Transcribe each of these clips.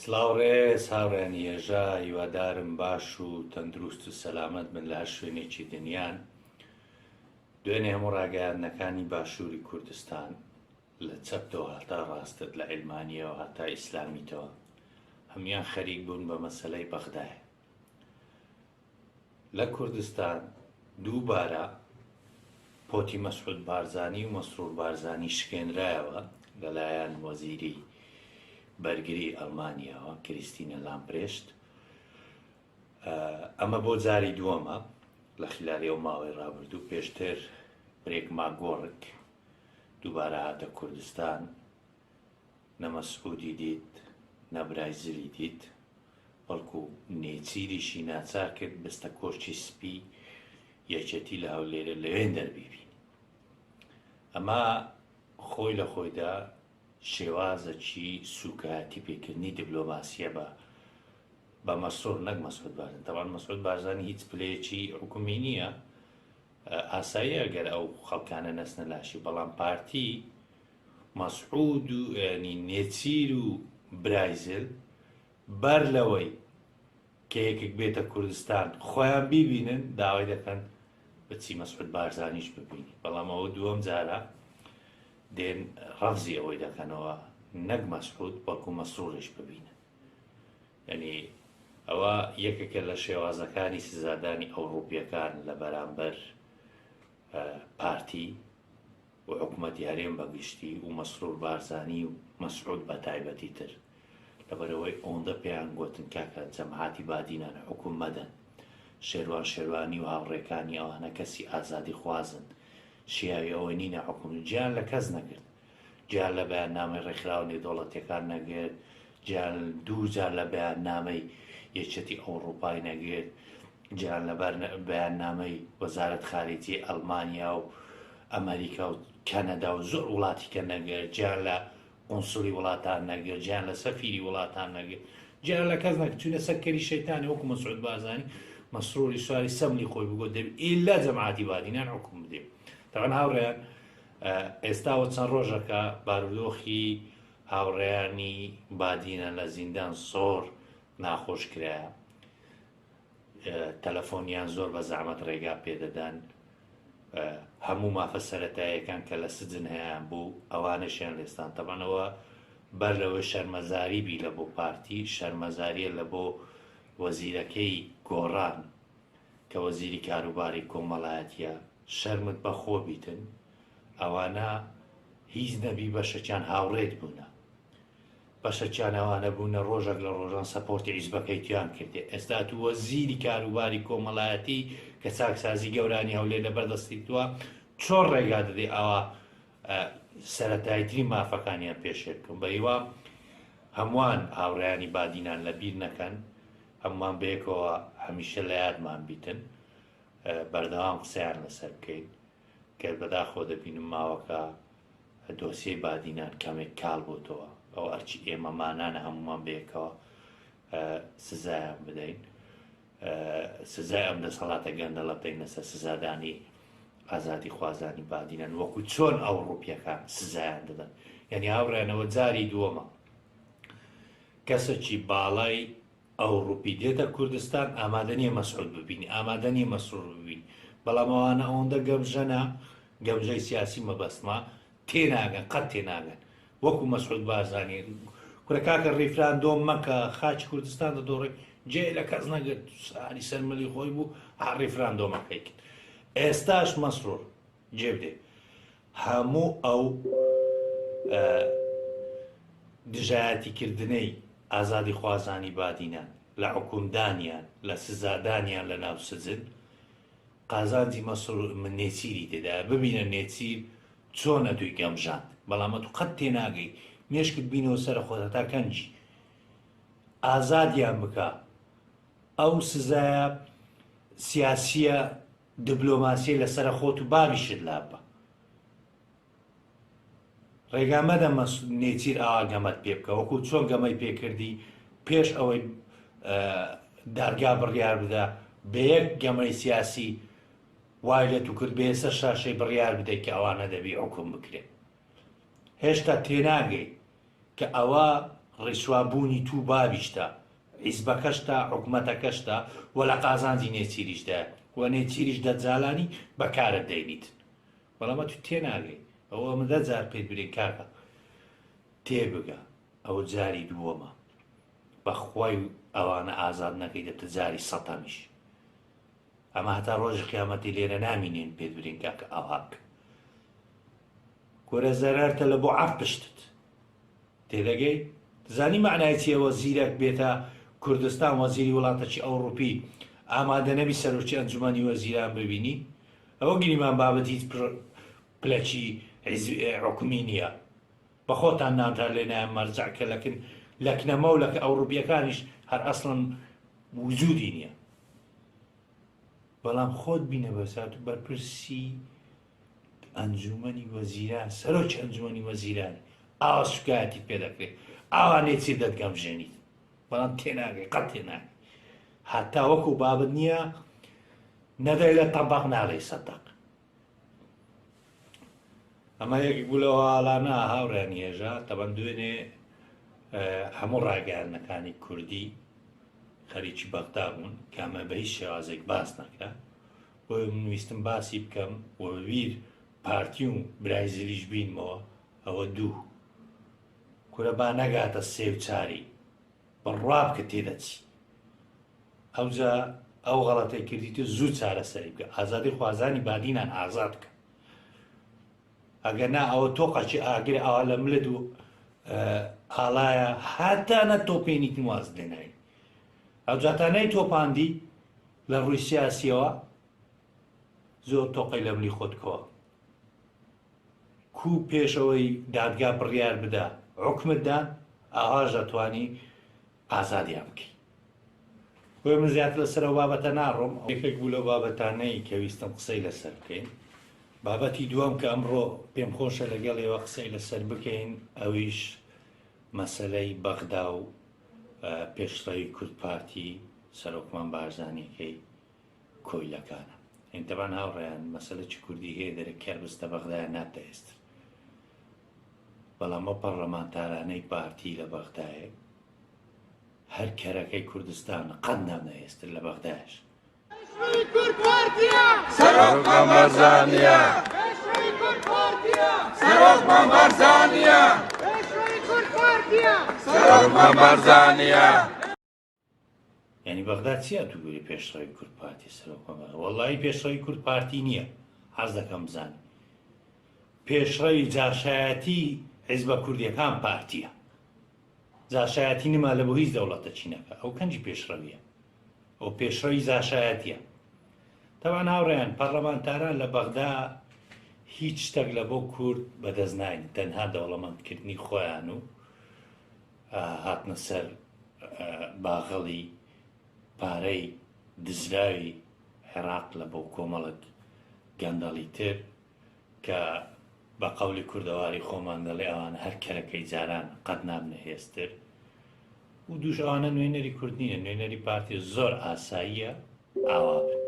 سلااوڕێ هاوڕێن هێژا هیوادارم باش و تەندروست و سەلامەت بن لە هەر شوێنێکی دنیان. دوێنێ هەموو ڕاگەیاندنەکانی باشووری کوردستان لە چەپتەوە هەتا ڕاستت لە عیلمانیەوە هەتا ئیسلامیتەوە هەمویان خەریک بوون بە مەسەلەی بەغدایە. لە کوردستان دووبارە پۆتی مەسعود بارزانی و مەسرور بارزانی شکێنرایەوە لەلایەن وەزیری بەرگری ئەڵمانیاوە کریستینە لامپرێشت. ئەمە بۆ جاری دووەمە لە خلاریەوە ماوەی ڕابردوو. پێشتر برێک ماگۆڕک دووبارە هاتە کوردستان، نە مەسعودی دیت نە برایزلی دیت، بەڵکو نێچیریشی ناچار کرد بستە کۆشتی سپی یەکێتی لە هەولێرە لەوێن دەربیبین. ئەمە خۆی لە خۆیدا شێوازەکی سوکایەتی پێکردنی دیبلۆماسیە بە مەسرور نەک مەسعود بارزانی. تەوان مەسعود بارزانی هیچ پلەیەکی حکومی نییە، ئاسایی ئەگەر ئەو خەڵکانە نەسنە لاشی، بەڵام پارتی مەسعود و ینی نێچیر و برایزل بەر لەوەی کە یەکێک بێتە کوردستان خۆیان بیبینن داوای دەکەن بچی مەسعود بارزانیش ببینی، بەڵام ئەوە دووەم جارە دێن ڕەفزی ئەوەی دەکەنەوە نەک مەسعود بەڵکو مەسرورش ببینن. یعنی ئەوە یەکێکە لە شێوازەکانی سزادانی ئەوروپیەکان لە بەرامبەر پارتی و حکوومەتی هەرێم بەگشتی و مەسرور بارزانی و مەسعود بە تایبەتی تر، لەبەرەوەی ئەوەندە پێیان گوتن کاکە جەماعەتی بادینان حکوم مەدەن، شێروان شێروانی و هاوڕێکانی ئەوانە کەسی ئازادی خوازن، شیاوی ئەوە نینە حکوم گیان لە کەس نەگرت، گیان لە بەیاننامەی ڕێکخراوە نێودەوڵەتیەکان نەگرت، گیان دوو جار لە بەیاننامەی یەکێتی ئەوروپای نەگرت، گیان لە بەیاننامەی وەزارەت خارجیی ئەڵمانیا و ئەمریکا و کەنەدا و زۆر وڵاتی کە نەگرت، گیان لە قۆنسوڵی وڵاتان نەگرت، گیان لە سەفیری وڵاتان نەگرت، گیان لە کەس نەگرت. چونە سەرکەری شەیتانی وەکو مەسعود بارزانی مەسروری سواری سەملی خۆی بگۆ دەبێت ئیلا جەماعەتی بادینان حکوم بدێ. تەوان هاوڕێیان ئێستاوە چەند ڕۆژەکە بارودۆخی هاوڕێیانی بادینە لە زیندان زۆر ناخۆش کرایە، تەلەفۆنیان زۆر بە زەحمەت ڕێگا پێدەدان، هەموو مافە سەرەتاییەکان کە لە سجن هەیەیان بوو ئەوانەشیان لێستان. تەبانەوە بەر لەوەی شەرمەزاری بی لە بۆ پارتی، شەرمەزاریە لە بۆ وەزیرەکەی گۆڕان کە وەزیری کاروباری کۆمەڵایەتیە، شەرمت بەخۆ بیتن ئەوانە هیچ نەبی بەشەکیان هاوڕێت بوونە، بەشەکیان ئەوانە بوونە ڕۆژێک لە ڕۆژان سەپۆرتی حیزبەکەیتیان کردێ. ئێستا تو وەزیری کاروباری کۆمەڵایەتی کە چاکسازی گەورانی هەولێر لە بەردەستی تووە چۆن ڕێگا دەدێ ئەوە سەرەتاییترین مافەکانیان پێشێت بکەن. بە هیوا هەمووان هاوڕێیانی بادینان لە بیر نەکەن، هەمووان بەیەکەوە هەمیشە لە یادمان بیتن، بەردەوام قسەیان لەسەر بکەین کە بەداخۆ دەبینم ماوەکە دۆسیەی بادینان کەمێک کاڵ بۆتەوە، ئەو ئەرچی ئێمەمانانە هەمومان بەیەکەوە سزایان بدەین، سزای ئەم دەسەڵاتە گەندەڵە بدەین لەسەر سزادانی ئازادی خوازانی بادینان وەکو چۆن ئەوروپیەکان سزایان دەدەن. یعنی هاوڕێنەوە جاری دووەمە کەسێکی باڵای ئەوروپی دێتە کوردستان ئامادە نییە مەسعود ببینی، ئامادە نییە مەسرور ببینی، بەڵام ئەوانە ئەوەندە گەمژەنە، گەمژەی سیاسی مەبەستما تێناگەن، قەت تێناگەن. وەکو مەسعود بارزانی کورە کاکە ڕیفراندۆم مەکە خاچی کوردستان دەدۆڕێ جێ لە کەس نەگرت، ساری سەرمەلی خۆی بوو ڕیفراندۆمەکەی کرد. ئێستاش مەسرور جێ بدێ هەموو ئەو دژایەتیکردنەی ئازادی خوازانی بادینان لە حکومدانیان لە سزادانیان لە ناو سجن قازانجی مەسرور من نێچیری تێدا ببینە نێچیر چۆنە دوی گەمژاند، بەڵامە تو قەت تێناگەی مێشکت بینەوە سەر خۆتە تا کەنجی ئازادیان بکە. ئەو سزایە سیاسیە دیبلۆماسیە لەسەر خۆت و باویشت لابە، ڕێگامەدە نێچیر ئاوا گەمەت پێ بکە وەکو چۆن گەمەی پێکردی پێش ئەوەی دارگا بڕیار بدە بە یەک گەمەی سیاسی وای لە تو کرد بێسە شاشەی بڕیار بدەیت کە ئەوانە دەبی حکوم بکرێت. هێشتا تێناگەی کە ئەوە ڕێسوابوونی تو بابیشتە حیزبەکەشتا حکوومەتەکەشتا و لە قازانجی نێچیریشدا و نێچیریش دەجالانی بەکارت دەینیت بەڵامە تو تێناگەی ئەوە من دەجار پێت برێن کاکە تێبگە ئەوە جاری دووەمە بەخوای ئەوانە ئازاد نەکەی دەبتە جاری سەتەمیش ئەمە هەتا ڕۆژی قیامەتی لێرە نامینێن پێت برێن کاکە ئەوهاک گۆرە زەرارتە لە بۆ عەف پشتت تێدەگەی زانی معنای چیەوە زیرەک بێتە کوردستان وەزیری وڵاتەکی ئەوروپی ئامادە نەبی سەرۆکی ئەنجومەنی وەزیران ببینی ئەوە گریمان بابەت هیچ پلەکی حکومی نییە بە خۆتان نامدار لێ نایە مەرجەعکە لە کنەمە و لە ئەوروپیەکانیش هەر ئەسڵەن وجودی نییە بەڵام خۆت بینە بەسات و بەرپرسی ئەنجومەنی وەزیران سەرۆکی ئەنجومەنی وەزیران ئاوا شکایەتی پێ دەکرێت ئاوا نێچی دەتگەمژێنیت بەڵام تێناگەی قەت تێناگەی هەتا وەکو بابت نییە نەدەی لە تەباق ناڵێ سەدەق ئەمە یەکێک بوو لەوە ئاڵانە هاوڕێن هێژە تەبەن دوێنێ هەموو ڕاگەیاندنەکانی کوردی خەریکی بەغدا بوون کامە بە هیچ شێوازێک باس نەکرا بۆی من ویستم باسی بکەم و بەبیر پارتی و برایزیلیش بینمەوە ئەوە دوو کورە با نەگاتە سێ و چاری بڕوا بکە تێدەچی ئەوجا ئەو غەڵەتەی کردیتە زوو چارەسەری بکە ئازادی خوازانی بادینان ئازاد بکە ئەگەر نا ئەوە تۆقەچی ئاگرێ ئەوە لە ملت و ئاڵایە هاتانە تۆپێنی واز لێنایی ئەو جاتانەی تۆپاندی لە ڕووی سیاسیەوە زۆر تۆقەی لە ملی خۆتکەوە کو پێشەوەی دادگا بڕیار بدە حکومتدان ئاواژ دەتوانی ئازادیان بکەی بۆی من زیاتر لەسەر ئەو بابەتە ناڕۆم یەکێک بوو لە بابەتانەی کە ویستم قسەی لەسەر بکەین بابەتی دووەم کە ئەمڕۆ پێم خۆشە لەگەڵ ئێوە قسەی لەسەر بکەین ئەویش مەسەلەی بەغدا و پێشڕەوی کورد پارتی سەرۆکمان بارزانیەکەی کۆیلەکانە ئینتەبان هاوڕێیان مەسەلە چی کوردی هەیە دەرە کەربستە بەغدایە ناتەئێستر بەڵام ئەو پەرلەمانتارانەی پارتی لە بەغدایە هەر کەرەکەی کوردستانە قەت نامنەئێستر لە بەغدایش سەرۆکمان بارزانیە سەرۆکمان بارزانیە سەرۆکمان بارزانیە یعنی بەغدا چیە توگوری پێشڕەوی کورد پارتی سەرۆکمان وەڵڵاهی پێشڕەوی کورد پارتی نییە حەز دەکەم بزانم پێشڕەوی جاشایەتی حیزبە کوردیەکان پارتیە جاشایەتی نما لە بۆ هیچ دەوڵەتە چینەکە ئەو کەنجی پێشڕەویە ئەو پێشڕەوی جاشایەتیە تەوان هاوڕێیان پەرلەمانتاران لە بەغدا هیچ شتێک لە بۆ کورد بەدەست ناین تەنها دەوڵەمەندکردنی خۆیان و هاتنە سەر باغەڵی پارەی دزراوی عێراق لە بۆ کۆمەڵک گەندەڵی تر کە بە قەولی کوردەواری خۆمان دەڵێ ئەوان هەر کەرەکەی جاران قەت نامنەهێستر و دووش ئەوانە نوێنەری کورد نییە نوێنەری پارتی زۆر ئاساییە ئاوا بن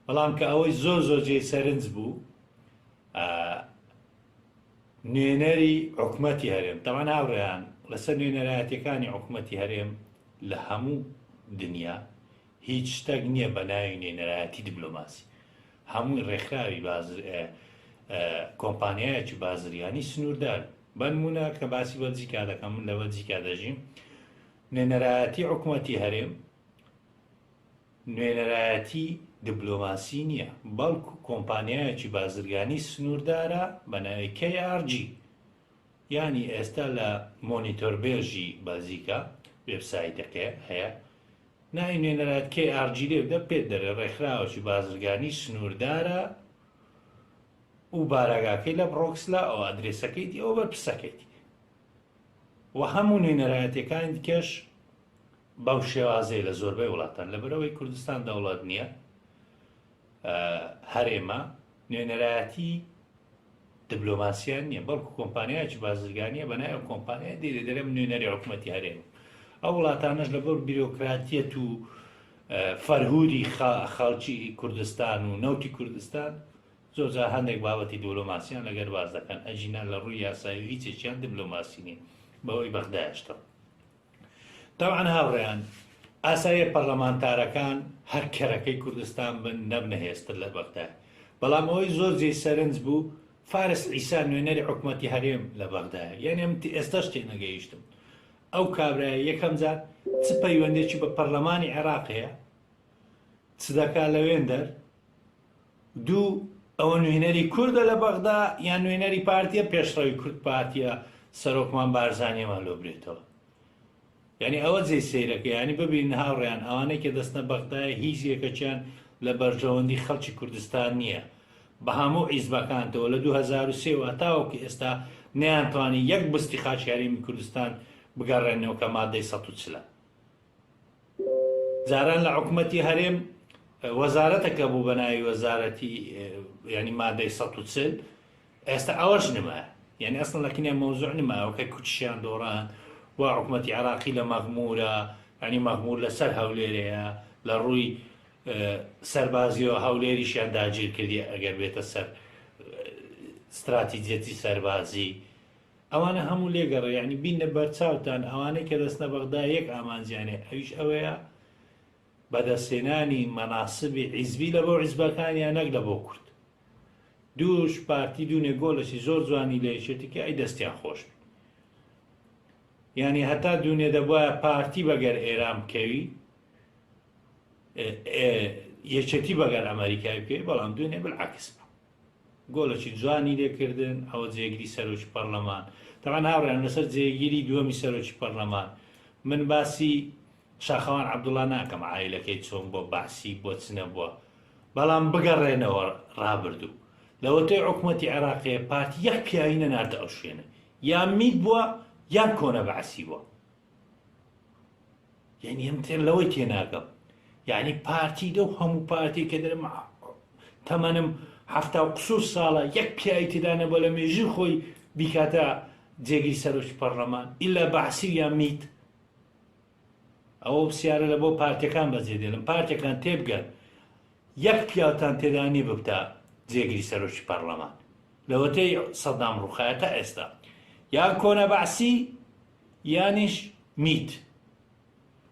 بەڵام کە ئەوەی زۆر زۆر جێ سەرنج بوو نوێنەری حکومەتی هەرێم تەمان هاوڕێیان لەسەر نوێنەرایەتەکانی حکومەتی هەرێم لە هەموو دنیا هیچ شتێک نییە بە ناوی نوێنەرایەتی دیبلۆماسی هەمووی ڕێکخراوی کۆمپانیایەکی بازرگانی سنووردار بەنمونە کە باسی بەلجیکا دەکەم من لە بەلجیکا دەژیم نوێنەرایەتی حکومەتی هەرێم نوێنەرایەتی دیبلۆماسی نییە بەڵکو کۆمپانیایەکی بازرگانی سنووردارە بە ناوی KRG یعنی ئێستا لە مۆنیتۆر بێژی بەلجیکا وێبسایتەکە هەیە ناوی نوێنەرایەت KRG لێ بدە پێت دەرێ ڕێکخراوەکی بازرگانی سنووردارە و بارەگاکەی لە بڕۆکسلا ئەو ئەدرێسەکەیتی ئەوە بەرپرسەکەیتی و هەموو نوێنەرایەتەکانی دیکەش بەو شێوازەیە لە زۆربەی وڵاتان لەبەرەوەی کوردستان دەوڵەت نییە هەرێمە نوێنەرایەتی دیبلۆماسیان نییە بەڵکو کۆمپانیایکی بازرگانیە بەنای ئەو کۆمپانیای دێرە دەرێم نوێنەری حکومەتی هەرێم ئەو وڵاتانەش لەبەر بیرۆکراتیەت و فەرهودی خەڵکی کوردستان و نەوتی کوردستان زۆرجار هەندێک بابەتی دیبلۆماسییان لەگەر باز دەکەن ئەجینا لە ڕووی یاسایی هیچێکیان دیبلۆماسی نیە بەوەی بەغدایشتە تاوان هاوڕێیان ئاسایە پەرلەمانتارەکان هەر کەرەکەی کوردستان بن نەبنە هێستر لە بەغداد، بەڵام ئەوەی زۆر جێی سەرنج بوو فارس عیسا نوێنەری حکوومەتی هەرێم لە بەغدایە، یعنی ئەم ئێستاش تێ نەگەیشتم ئەو کابرایە یەکەم جار چ پەیوەندێکی بە پەرلەمانی عێراق هەیە چ دەکا لەوێن دەر دوو ئەوە نوێنەری کووردە لە بەغدا یان نوێنەری پارتیە پێشڕەوی کورد پارتیە سەرۆکمان بارزانیەمان لۆ برێتەوە. یعنی ئەوە جێ سەیرەکە، ینی ببین هاوڕێیان ئەوانەی کە دەستنە بەغدایە هیچ یەکەچیان لە بەرژەوەندی خەڵکی کوردستان نییە، بە هەموو عیزبەکانتەوە لە 2003 تاوەکو ئێستا نەیانتوانی یەک بستی خاچی هەرێمی کوردستان بگەڕێنەوە کە مادەی 140. جاران لە حکوومەتی هەرێم وەزارەتەکە بوو بەناوی وەزارەتی ینی مادەی 140 ئێستا ئەوەش نمایە، یعنی ئەسڵ لەکنێ مەوزوع نمایەوە کە کوچیان دۆڕان وا حکوومەتی عێراقی لە مەغمورە، ینی مەغمور لەسەر هەولێرەیە لە ڕووی سەربازیەوە هەولێریشیان داگیر کردی ئەگەر بێتە سەر استراتیجەتی سەربازی، ئەوانە هەموو لێگەڕێ، یعنی بینە بەرچاوتان ئەوانەی کە دەستنە بەغدا یەک ئامانجیانێ ئەویش ئەوەیە بەدەستێنانی مەناسبی عیزبی لە بۆ عیزبەکانیان نەک لە بۆ کورد. دووش پارتی دوونێ گۆڵەشی زۆر جوانی لێشێتی کە ئەی دەستیان خۆش، یعنی هەتا دوونێ دەبواە پارتی بەگەر ئێران بکەوی یەکێتی بەگەر ئەمریکای بکەوی، بەڵام دوێنێ بالعکس بوو. گۆڵەکی جوانی لێکردن ئەوە جێگیری سەرۆکی پەرلەمان. تەمان هاوڕێیان لەسەر جێگیری دووەمی سەرۆکی پەرلەمان من باسی شاخەوان عەبدوڵڵا ناکەم عایلەکەی چۆن بۆ باسی بۆ چنە بووە، بەڵام بگەڕێنەوە ڕابردوو لەوەتەی حکوومەتی عێراقیە پارتی یەک پیاوی نەناردە ئەو شوێنە، یان میت بووە یان کۆنە بەعسی بووە. یعنی ئەم تێن لەوەی تێناگەم، یعنی پارتی دە و هەموو پارتی کە دەرم تەمەنم 70 ساڵە یەک پیاوی تێدا نەبووە لە مێژووی خۆی بیکاتە جێگیری سەرۆکی پەرلەمان ئیلا بەعسی یان میت. ئەوە پرسیارە لە بۆ پارتیەکان بەجێ دێنن، پارتیەکان تێبگەن یەک پیاوتان تێدا نی ببتە جێگیری سەرۆکی پەرلەمان لەوەتەی سەدام ڕووخایە تا ئێستا یان کۆنە بەعسی یانیش میت.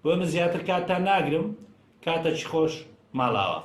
بۆ من زیاتر کاتتان ناگرم، کاتە چی خۆش ماڵاوە.